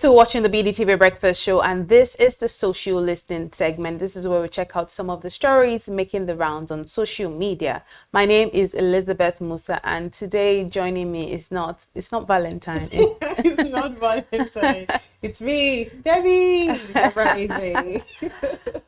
To watching the BDTV Breakfast Show, and this is the social listening segment. This is where we check out some of the stories making the rounds on social media. My name is Elizabeth Musa, and today joining me is it's not Valentine. It's not Valentine. It's me, Debbie. Deborah.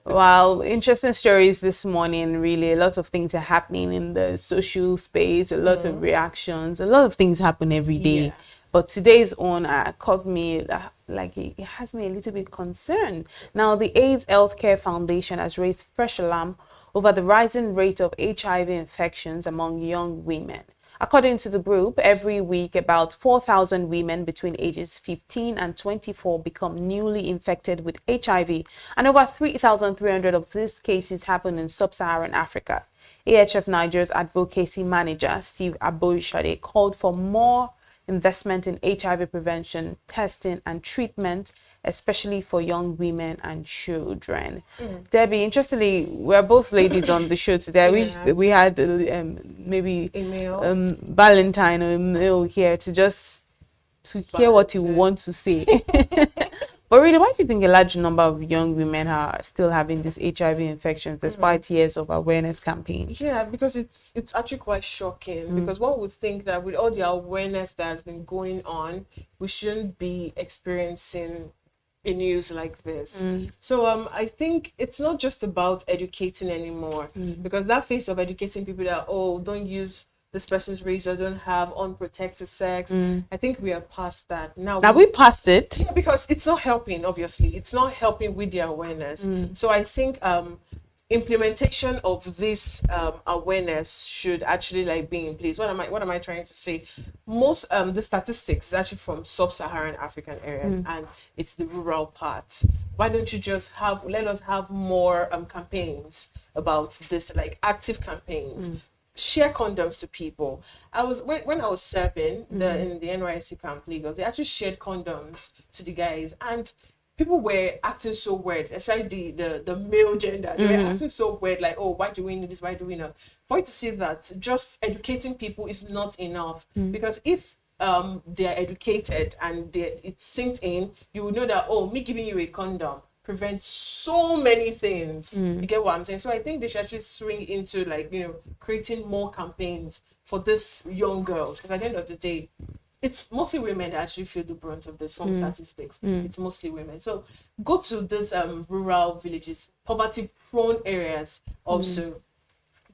Wow, interesting stories this morning. Really, a lot of things are happening in the social space. A lot of reactions. A lot of things happen every day. Yeah. But today's one caught me, like it has me a little bit concerned. Now, the AIDS Healthcare Foundation has raised fresh alarm over the rising rate of HIV infections among young women. According to the group, every week about 4,000 women between ages 15 and 24 become newly infected with HIV, and over 3,300 of these cases happen in sub-Saharan Africa. AHF Nigeria's advocacy manager, Steve Aboishade, called for more investment in HIV prevention, testing, and treatment, especially for young women and children. Debbie, interestingly, we're both ladies on the show today. Yeah. We had maybe Email. Valentine or Emil here to hear what you want to say. But really, why do you think a large number of young women are still having these HIV infections despite years of awareness campaigns? Yeah, because it's actually quite shocking because one would think that with all the awareness that has been going on, we shouldn't be experiencing a news like this. So I think it's not just about educating anymore because that phase of educating people that, oh, don't use this person's razor, don't have unprotected sex. I think we are past that. Now we passed it. Yeah, because it's not helping, obviously. It's not helping with the awareness. So I think implementation of this awareness should actually like be in place. What am I trying to say? Most the statistics is actually from sub-Saharan African areas and it's the rural parts. Why don't you just let us have more campaigns about this, like active campaigns? Share condoms to people. When I was serving in the NYSC Camp Lagos, they actually shared condoms to the guys, and people were acting so weird, especially the male gender. They were acting so weird, like, oh, why do we need this? Why do we not? For you to say that, just educating people is not enough, because if they are educated and it's synced in, you will know that, oh, me giving you a condom prevents so many things. You get what I'm saying? So I think they should actually swing into, like, creating more campaigns for these young girls, because at the end of the day, it's mostly women that actually feel the brunt of this from statistics. It's mostly women. So go to these rural villages, poverty prone areas also.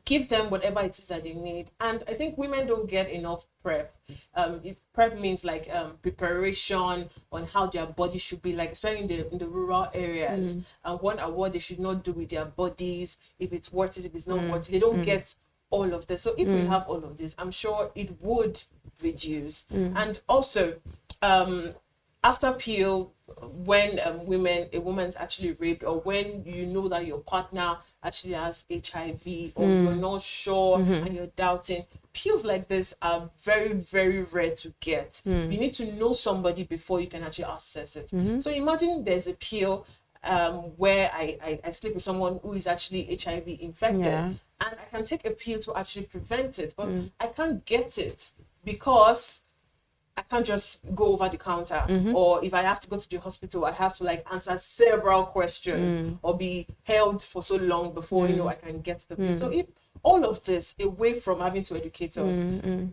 Give them whatever it is that they need. And I think women don't get enough prep. Prep means like preparation on how their body should be, like especially in the rural areas. And what they should not do with their bodies, if it's worth it, if it's not worth it. They don't get all of this. So if we have all of this, I'm sure it would reduce. And also, after PO, when a woman's actually raped, or when you know that your partner actually has HIV, or you're not sure and you're doubting, pills like this are very, very rare to get. You need to know somebody before you can actually access it. So imagine there's a pill where I sleep with someone who is actually HIV infected, and I can take a pill to actually prevent it, but I can't get it because I can't just go over the counter, or if I have to go to the hospital, I have to like answer several questions or be held for so long before I can get the pill. So if all of this, away from having to educate us,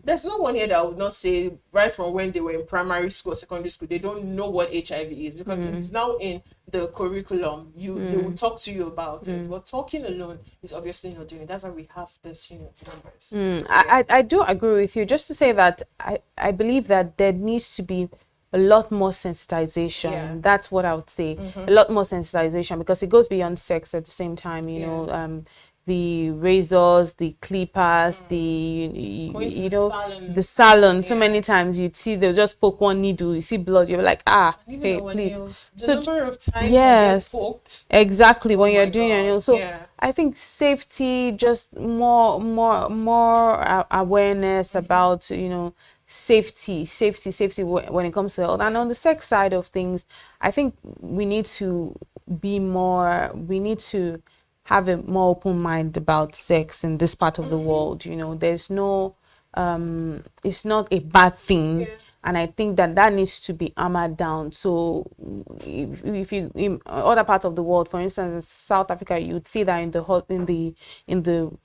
there's no one here that would not say right from when they were in primary school, secondary school, they don't know what HIV is, because it's now in the curriculum. They will talk to you about it, but talking alone is obviously not doing it. That's why we have this numbers. I do agree with you. Just to say that I believe that there needs to be a lot more sensitization. That's what I would say. A lot more sensitization, because it goes beyond sex at the same time. The razors, the clippers, the salon. So many times you'd see they'll just poke one needle, you see blood, you're like, hey, please. The number of times I get poked. Exactly, when you're doing your nails. So I think safety, just more awareness about safety when it comes to health. And on the sex side of things, I think we need to have a more open mind about sex in this part of the world. There's no it's not a bad thing. and I think that that needs to be hammered down. So if you in other parts of the world, for instance in South Africa, you'd see that in the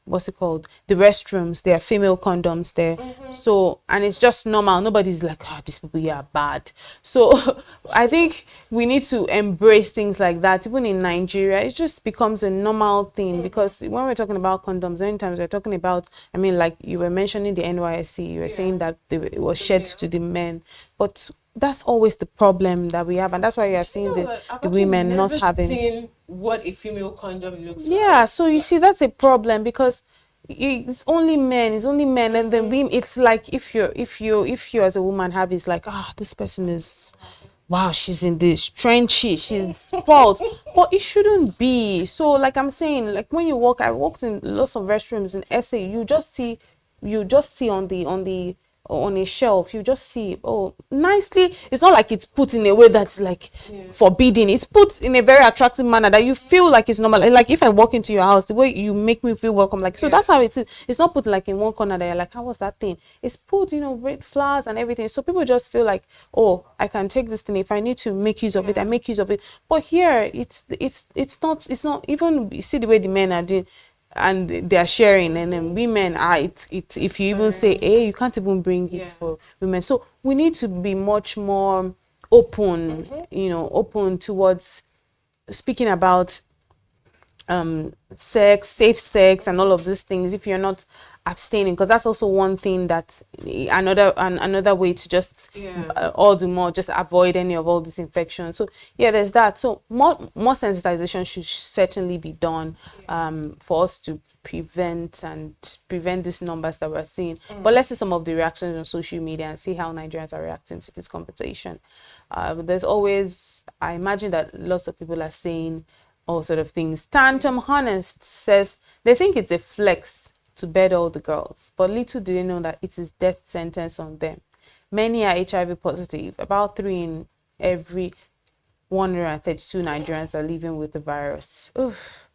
what's it called, the restrooms, there are female condoms there. So, and it's just normal, nobody's like, ah, these people here are bad. So I think we need to embrace things like that. Even in Nigeria, it just becomes a normal thing, because when we're talking about condoms, many times we're talking about, I mean, like you were mentioning the NYSC, you were saying that it was shared to the men, but that's always the problem that we have, and that's why you are seeing the women not having. Seen what a female condom looks Yeah, so you see, that's a problem, because it's only men, and then women, it's like if you as a woman have, it's like, ah, this person is, wow, she's in this trenchy, she's spoiled, but it shouldn't be. So like I'm saying, like when you walk, I walked in lots of restrooms in SA, you just see on a shelf, you just see, oh, nicely, it's not like it's put in a way that's like forbidding, it's put in a very attractive manner that you feel like it's normal. Like if I walk into your house, the way you make me feel welcome, like, so that's how it is. It's not put like in one corner that you're like, how was that thing? It's put, red flowers and everything, so people just feel like, oh, I can take this thing, if I need to make use of it, I make use of it. But here it's not even, you see the way the men are doing, and they are sharing, and then women are if you even say, hey, you can't even bring it for women. So we need to be much more open, open towards speaking about sex, safe sex, and all of these things, if you're not abstaining, because that's also one thing that another way to just all the more just avoid any of all these infections. So there's that. So more sensitization should certainly be done for us to prevent these numbers that we're seeing. But let's see some of the reactions on social media and see how Nigerians are reacting to this conversation. There's always, I imagine that lots of people are saying all sort of things. Tantum Honest says they think it's a flex to bed all the girls, but little do they know that it is death sentence on them. Many are HIV positive. About 3 in every 132 Nigerians are living with the virus. Oof,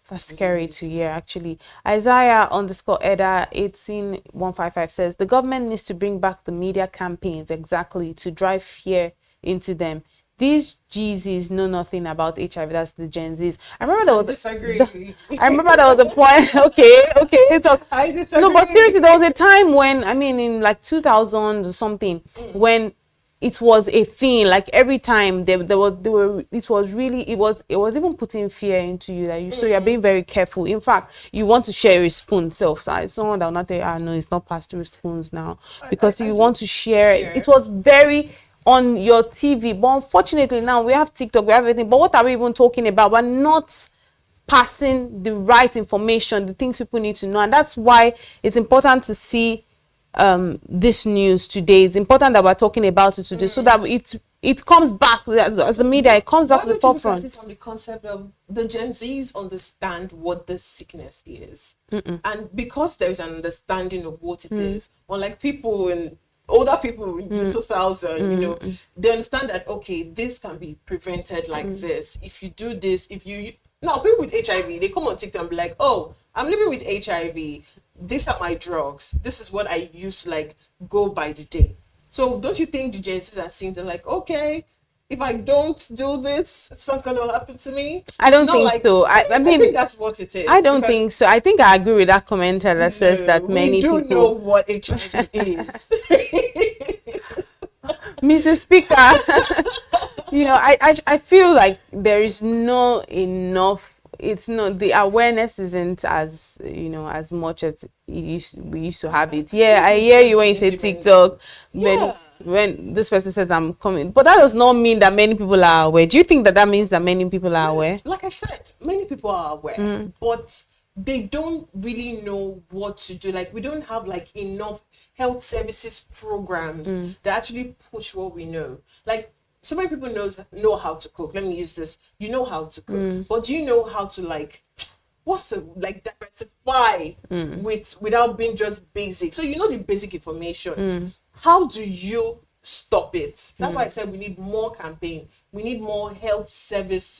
that's scary to hear, actually. Isaiah _Eda 18155 says the government needs to bring back the media campaigns exactly to drive fear into them. These Jeezys know nothing about HIV. That's the Gen Zs. I remember that was the point. Okay. So, I disagree. No, but seriously, there was a time when, I mean, in like 2000 or something, when it was a thing. Like every time it was even putting fear into you, that so you're being very careful. In fact, you want to share a spoon self. So someone that will not say, no, it's not passed through spoons now, because you want to share. It was very on your TV, but unfortunately now we have TikTok, we have everything, but what are we even talking about? We're not passing the right information, the things people need to know. And that's why it's important to see this news today. It's important that we're talking about it today, so that it comes back, as the media, it comes back to the forefront. From the concept of the Gen Zs understand what the sickness is, and because there is an understanding of what it is, unlike older people in the 2000, they understand that, okay, this can be prevented like this. If you do this, now people with HIV, they come on TikTok and be like, oh, I'm living with HIV. These are my drugs. This is what I use to like go by the day. So don't you think the Gen Zs are seeing, they're like, okay, if I don't do this, it's not going to happen to me? I don't think so. I mean, I think that's what it is. I don't think so. I think I agree with that commenter that says that many people know what HIV is. Mrs. Speaker, I feel like there is no enough. It's not, the awareness isn't as as much as we used to have it. I hear you when you say TikTok. When this person says I'm coming, but that does not mean that many people are aware. Do you think that means that many people are aware? Like I said, many people are aware, but they don't really know what to do. Like we don't have like enough health services programs that actually push what we know. Like so many people know how to cook. Let me use this. You know how to cook, but do you know how to diversify without being just basic? So you know the basic information. How do you stop it? That's why I said we need more campaign. We need more health service,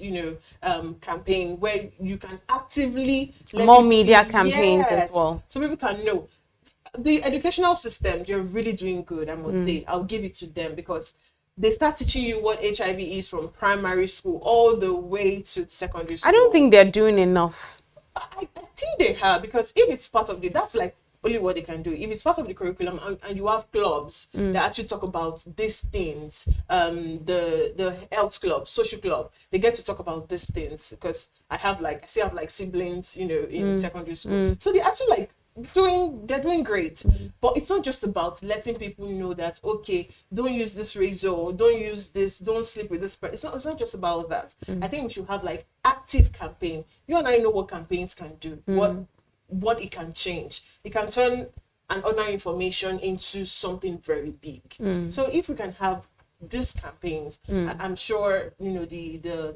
campaign where you can actively more media campaigns as well, so people can know. the educational system, they're really doing good, I must say. I'll give it to them, because they start teaching you what HIV is from primary school all the way to secondary school. I don't think they're doing enough. I think they have, because if it's part of that's like only what they can do. If it's part of the curriculum, and you have clubs that actually talk about these things, the health club, social club, they get to talk about these things, because I still have like siblings, in secondary school. So they actually like they're doing great. But it's not just about letting people know that, okay, don't use this razor, don't use this, don't sleep with this person. It's not just about that. I think we should have like active campaign. You and I know what campaigns can do, what it can change. It can turn an ordinary information into something very big. So if we can have these campaigns, I'm sure the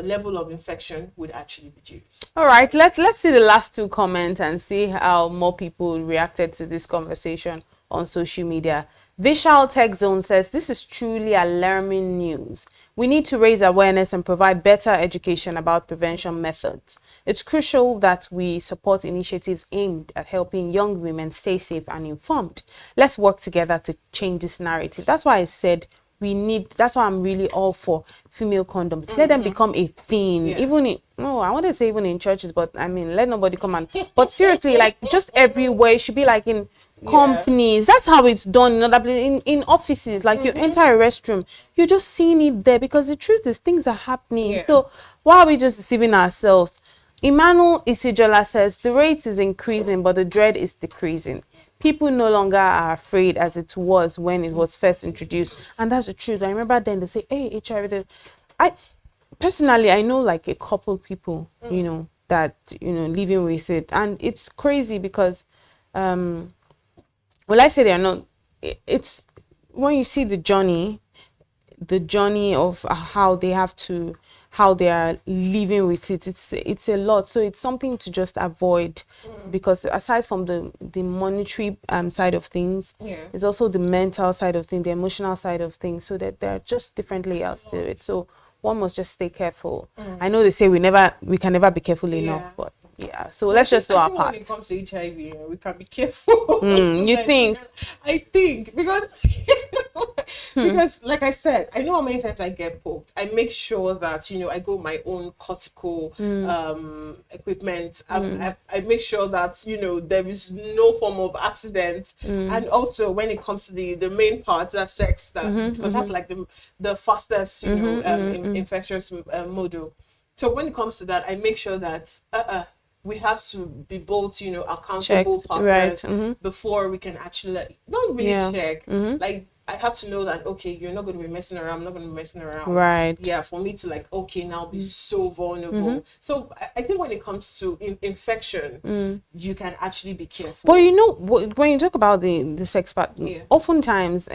level of infection would actually reduce. All right, let's see the last two comments and see how more people reacted to this conversation on social media. Vishal Tech Zone says, this is truly alarming news. We need to raise awareness and provide better education about prevention methods. It's crucial that we support initiatives aimed at helping young women stay safe and informed. Let's work together to change this narrative. That's why I said that's why I'm really all for female condoms. Let them become a thing. Even I want to say even in churches, but I mean, let nobody come and, but seriously, like just everywhere, it should be like in companies. That's how it's done in other places, in offices. Like you enter a restroom, you're just seeing it there, because the truth is things are happening. So why are we just deceiving ourselves? Emmanuel Isijola says, the rate is increasing, but the dread is decreasing. People no longer are afraid as it was when it was first introduced. And that's the truth. I remember then they say, hey, HIV. I personally, I know like a couple people, that, living with it. And it's crazy because, well, I say they're not, it's when you see the journey of how they are living with it, it's a lot. So it's something to just avoid, because aside from the monetary side of things, it's also the mental side of things, the emotional side of things, so that there are just different layers to it. So one must just stay careful. I know they say we can never be careful enough, but so let's just do our part. When it comes to HIV, we can be careful. You think? I think because like I said, I know how many times I get poked. I make sure that I go my own cortical equipment. I make sure that there is no form of accident. And also when it comes to the main part, that sex, because that's like the fastest infectious model. So when it comes to that, I make sure that we have to be both, accountable partners before we can actually not really check. Like I have to know that, okay, you're not going to be messing around. I'm not going to be messing around. Right. Yeah, for me to like, okay, now be so vulnerable. So I think when it comes to infection, you can actually be careful. But when you talk about the sex part, oftentimes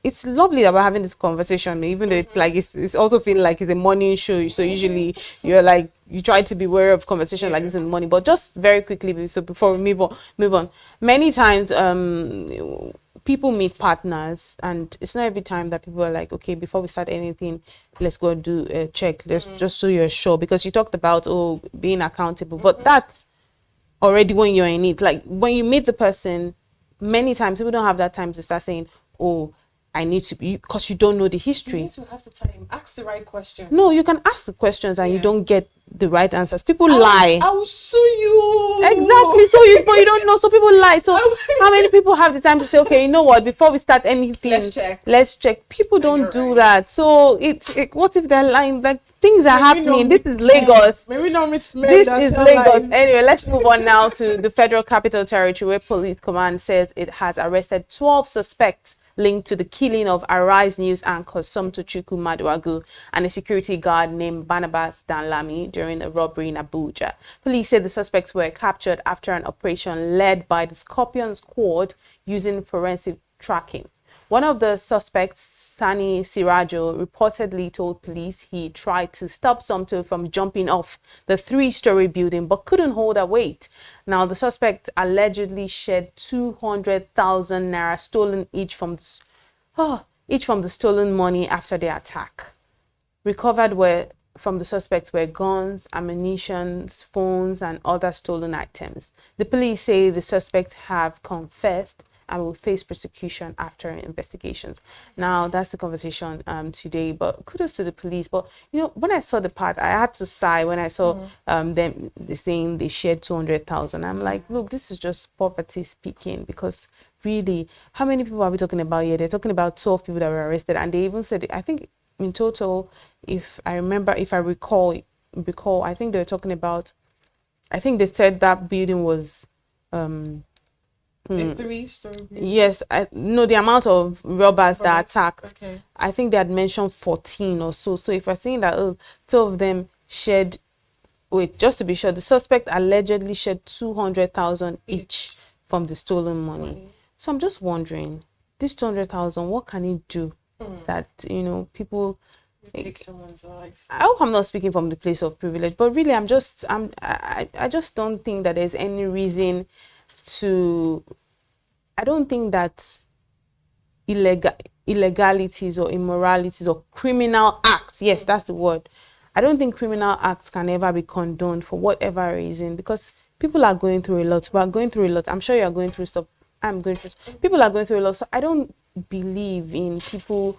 it's lovely that we're having this conversation, even though it's like it's also feeling like it's a morning show. So usually you're like, you try to be aware of conversation like this in the morning. But just very quickly, so before we move on, many times people meet partners, and it's not every time that people are like, okay, before we start anything, let's go do a check. Let's just so you're sure, because you talked about being accountable, but that's already when you're in it. Like when you meet the person, many times people don't have that time to start saying, oh, I need to be, because you don't know the history. You need to have the time. Ask the right questions. No, you can ask the questions and you don't get the right answers. People lie. I will sue you. Exactly. But you don't know. So people lie. So how many people have the time to say, okay, you know what? Before we start anything, let's check. People don't do that. So what if they're lying? Like things are happening. This is Lagos. Maybe not miss. This is Lagos. Anyway, let's move on now to the Federal Capital Territory, where Police Command says it has arrested 12 suspects linked to the killing of Arise News anchor Somtochukwu Maduagu and a security guard named Barnabas Danlami during a robbery in Abuja. Police said the suspects were captured after an operation led by the Scorpion Squad using forensic tracking. One of the suspects, Sani Sirajo, reportedly told police he tried to stop Somto from jumping off the 3-story building but couldn't hold her weight. Now, the suspect allegedly shed 200,000 naira stolen each from the stolen money after the attack. Recovered were from the suspects were guns, ammunition, phones, and other stolen items. The police say the suspects have confessed and will face prosecution after investigations. Now, that's the conversation today, but kudos to the police. But, when I saw the part, I had to sigh when I saw them saying they shared 200,000. I'm like, look, this is just poverty speaking, because really, how many people are we talking about here? They're talking about 12 people that were arrested, and they even said, I think in total, if I recall, I think they were talking about, I think they said that building was A 3-story building? yes, no, the amount of robbers that attacked. Okay. I think they had mentioned 14 or so. So if we're saying that 12 of them shared, wait, just to be sure, the suspect allegedly shared 200,000 each from the stolen money. So I'm just wondering, this 200,000, what can it do that people Take someone's life? I hope I'm not speaking from the place of privilege, but really I just don't think that there's any reason to. I don't think that illegalities or immoralities or criminal acts, yes, that's the word. I don't think criminal acts can ever be condoned for whatever reason, because people are going through a lot. We are going through a lot. I'm sure you are going through stuff. I'm going through. People are going through a lot. So I don't believe in people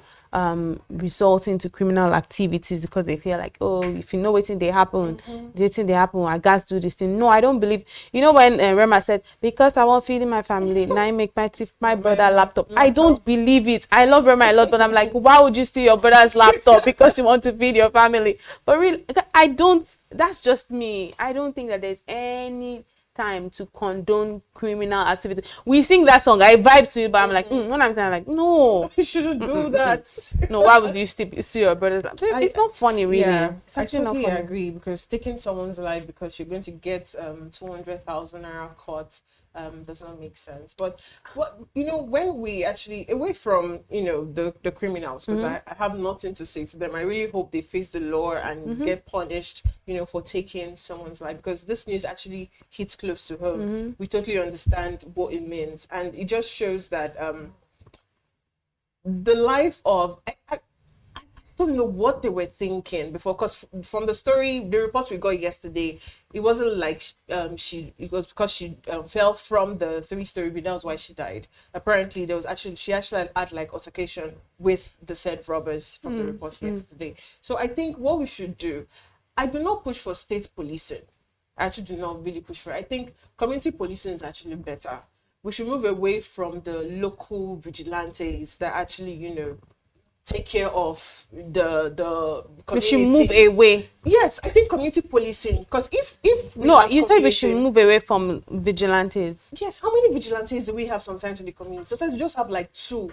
resorting to criminal activities because they feel like, oh, if you know waiting they happen, I guys do this thing. No, I don't believe. When Rema said, because I want feeding my family, now I make my brother laptop. I don't believe it. I love Rema a lot, but I'm like, why would you steal your brother's laptop because you want to feed your family? But really, I don't. That's just me. I don't think that there's any time to condone criminal activity. We sing that song, I vibe to it, but I'm like, when I'm saying, like, no, you shouldn't do that. No, why would you steal your brother's life? It's not funny, really. Yeah, I totally agree, because taking someone's life because you're going to get 200,000 naira cut does not make sense. But when we actually, away from the criminals, because I have nothing to say to them, I really hope they face the law and get punished for taking someone's life, because this news actually hits close to home. We totally understand what it means, and it just shows that the life of I don't know what they were thinking before, because from the reports we got yesterday, it wasn't like it was because she fell from the 3-story building. That was why she died. Apparently she actually had like altercation with the said robbers from the report yesterday. So I think what we should do, I do not push for state policing. I actually do not really push for it. I think community policing is actually better. We should move away from the local vigilantes that actually, take care of the community. We should move away. Yes, I think community policing, because if you said we should move away from vigilantes. Yes, how many vigilantes do we have sometimes in the community? Sometimes we just have like 2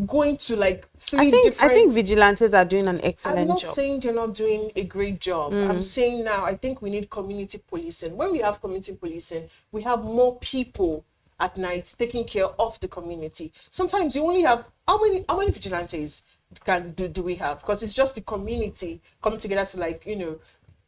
going to like 3 different. I think vigilantes are doing an excellent job. I'm not saying they're not doing a great job. I'm saying now I think we need community policing. When we have community policing, we have more people at night taking care of the community. Sometimes you only have how many vigilantes do we have? Because it's just the community coming together to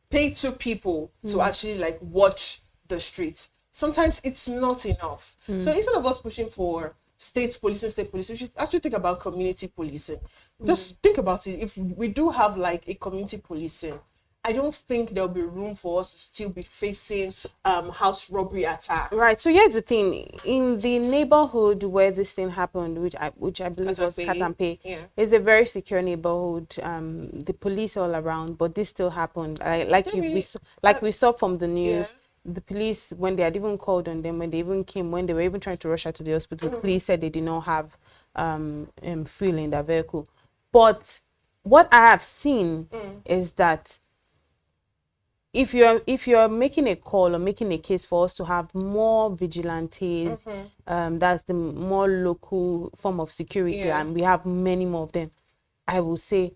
pay 2 people to actually watch the streets. Sometimes it's not enough. So instead of us pushing for state policing, we should actually think about community policing. Just think about it. If we do have a community policing, I don't think there'll be room for us to still be facing house robbery attacks. Right. So here's the thing: in the neighborhood where this thing happened, which I believe was Katampe, it's a very secure neighborhood. The police all around, but this still happened. We saw from the news. Yeah. The police, when they had even called on them, when they even came, when they were even trying to rush her to the hospital, the police said they did not have fuel in their vehicle. But what I have seen is that if you're making a call or making a case for us to have more vigilantes, that's the more local form of security, and we have many more of them, I will say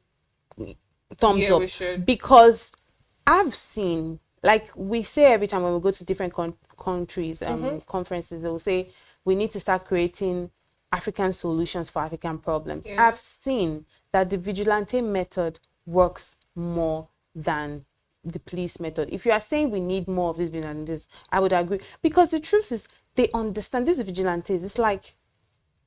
thumbs up. Because I've seen, we say every time when we go to different countries, conferences, they will say we need to start creating African solutions for African problems. I've seen that the vigilante method works more than the police method. If you are saying we need more of these vigilantes, I would agree, because the truth is they understand these vigilantes. It's like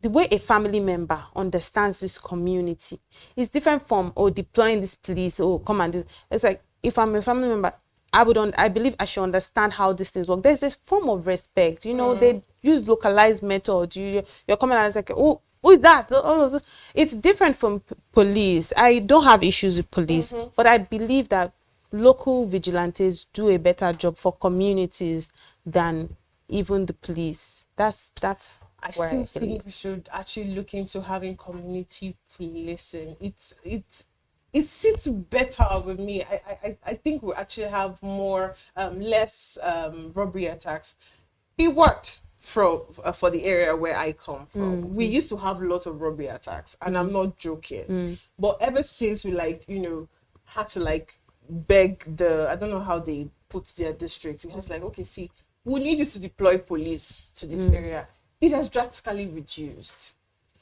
the way a family member understands this community is different from, oh, deploying this police, oh, come and do. It's like, if I'm a family member, I believe I should understand how these things work. There's this form of respect, you know. They use localized methods. You're coming and it's like, oh, who is that? All of this. It's different from police. I don't have issues with police, but I believe that local vigilantes do a better job for communities than even the police. That's I where still I think believe. we should actually look into having community policing. It sits better with me. I think we actually have more less robbery attacks. It worked for the area where I come from. We used to have lots of robbery attacks, and I'm not joking. But ever since we had to beg I don't know how they put their districts. It was like, okay, see, we need you to deploy police to this area. It has drastically reduced.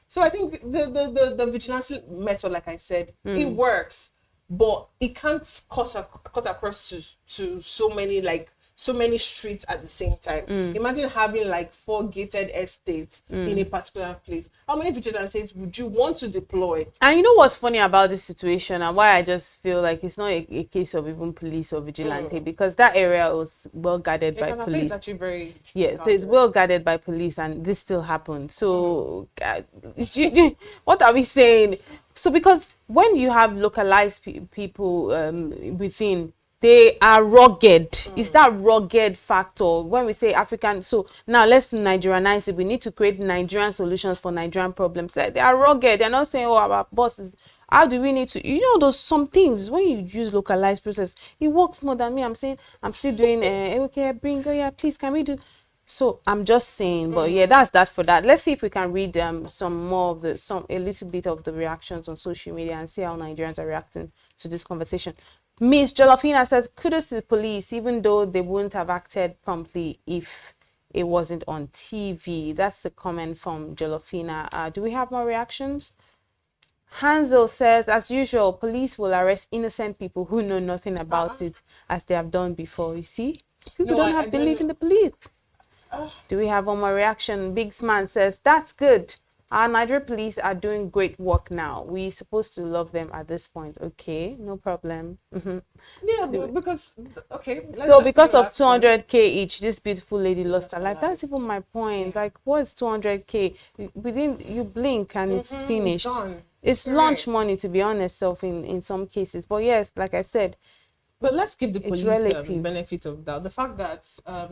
So I think the vigilance method, like I said, it works, but it can't cut across to so many streets at the same time. Imagine having 4 gated estates in a particular place. How many vigilantes would you want to deploy? And you know what's funny about this situation, and why I just feel like it's not a case of even police or vigilante, because that area was well guarded by Ekanape police. is actually very So it's well guarded by police, and this still happened. So what are we saying? So because when you have localized people within, they are rugged. It's that rugged factor. When we say African, so now let's Nigerianize it. We need to create Nigerian solutions for Nigerian problems. Like, they are rugged. They're not saying, oh, our boss is. How do we need to, those some things when you use localized process, it works more than me. I'm saying I'm still doing okay, please, can we do. So I'm just saying, but yeah, that's that for that. Let's see if we can read some more of a little bit of the reactions on social media and see how Nigerians are reacting to this conversation. Miss Jolofina says, kudos to the police, even though they wouldn't have acted promptly if it wasn't on TV. That's the comment from Jolofina. Do we have more reactions? Hanzo says, as usual, police will arrest innocent people who know nothing about it, as they have done before. You see, people don't have belief in the police. Do we have one more reaction? Biggs Man says, that's good. Our Nigerian police are doing great work now. We're supposed to love them at this point. Okay, no problem. Yeah, because, okay. So because of 200k each, this beautiful lady lost her life. That's even my point. Like, what's 200k? Within, you blink and it's finished. It's gone. It's lunch money, to be honest, in some cases. But yes, like I said, but let's give the police the benefit of doubt. The fact that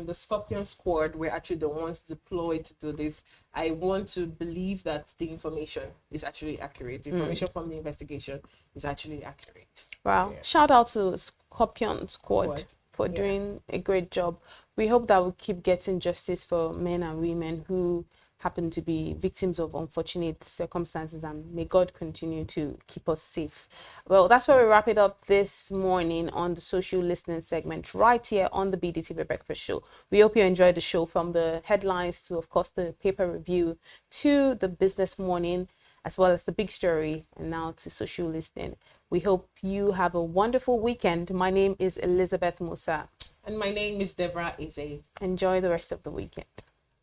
the Scorpion Squad were actually the ones deployed to do this, I want to believe that the information is actually accurate. Information from the investigation is actually accurate. Wow. Yeah. Shout out to Scorpion Squad for doing a great job. We hope that we'll keep getting justice for men and women who happen to be victims of unfortunate circumstances, and may God continue to keep us safe. Well, that's where we wrap it up this morning on the social listening segment right here on the BDTV Breakfast Show. We hope you enjoyed the show, from the headlines to, of course, the paper review to the business morning, as well as the big story, and now to social listening. We hope you have a wonderful weekend. My name is Elizabeth Musa. And my name is Deborah Eze. Enjoy the rest of the weekend.